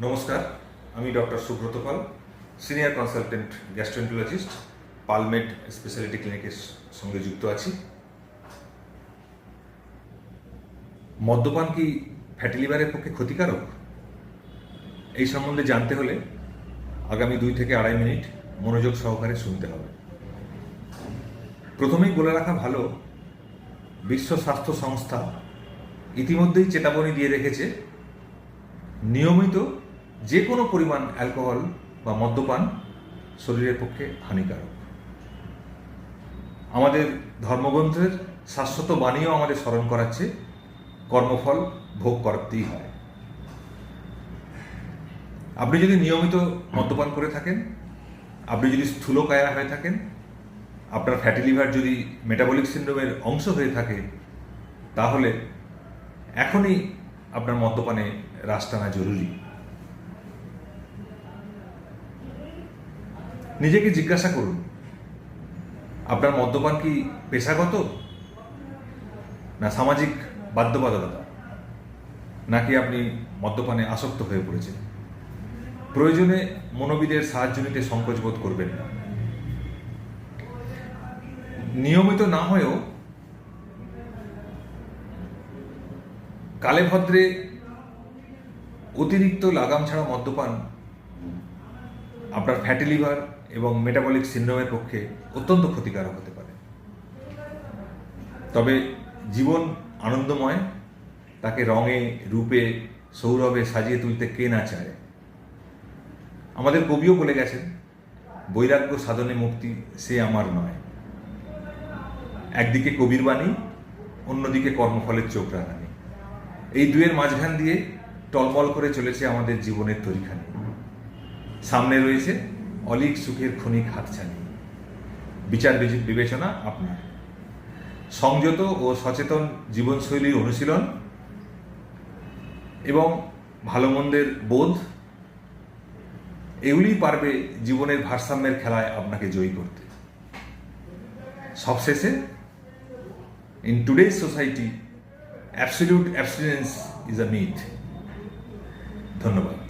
নমস্কার, আমি ডক্টর সুব্রত পাল, senior consultant gastroenterologist, পালমেড speciality ক্লিনিকের সঙ্গে যুক্ত আছি। মদ্যপান কি ফ্যাটি লিভারের পক্ষে ক্ষতিকারক? এই সম্বন্ধে জানতে হলে আগামী 2 থেকে 2.5 মিনিট মনোযোগ সহকারে শুনতে হবে। প্রথমেই বলে রাখা ভালো, বিশ্ব স্বাস্থ্য সংস্থা ইতিমধ্যেই চেতাবনী দিয়ে রেখেছে নিয়মিত যে কোনো পরিমাণ অ্যালকোহল বা মদ্যপান শরীরের পক্ষে হানিকারক। আমাদের ধর্মগ্রন্থের শাশ্বত বাণীও আমাদের স্মরণ করাচ্ছে কর্মফল ভোগ করতেই হয়। আপনি যদি নিয়মিত মদ্যপান করে থাকেন, আপনি যদি স্থূলকায়া হয়ে থাকেন, আপনার ফ্যাটি লিভার যদি মেটাবলিক সিন্ড্রোমের অংশ হয়ে থাকে, তাহলে এখনই আপনার মদ্যপানে রাশ টানা জরুরি। নিজেকে জিজ্ঞাসা করুন, আপনার মদ্যপান কি পেশাগত, না সামাজিক বাধ্যবাধকতা, নাকি আপনি মদ্যপানে আসক্ত হয়ে পড়েছেন? প্রয়োজনে মনোবিদের সাহায্য নিতে সংকোচ বোধ করবেন না। নিয়মিত না হয়েও কালে ভদ্রে অতিরিক্ত লাগাম ছাড়া মদ্যপান আপনার ফ্যাটি লিভার এবং মেটাবলিক সিন্ড্রোমের পক্ষে অত্যন্ত ক্ষতিকারক হতে পারে। তবে জীবন আনন্দময়, তাকে রঙে, রূপে, সৌরভে সাজিয়ে তুলতে কে না চায়। আমাদের কবিও বলে গেছেন, বৈরাগ্য সাধনে মুক্তি সে আমার নয়। একদিকে কবির বাণী, অন্যদিকে কর্মফলের চোখ রাঙানি। এই দুয়ের মাঝখান দিয়ে টলমল করে চলেছে আমাদের জীবনের তরিখানি। সামনে রয়েছে অলিক সুখের ক্ষণিক হাতছানি। বিচার বিবেচনা আপনার। সংযত ও সচেতন জীবনশৈলীর অনুশীলন এবং ভালো মন্দের বোধ, এগুলিই পারবে জীবনের ভারসাম্যের খেলায় আপনাকে জয়ী করতে। সবশেষে, in today's society absolute অ্যাবস্টিনেন্স is a myth. ধন্যবাদ।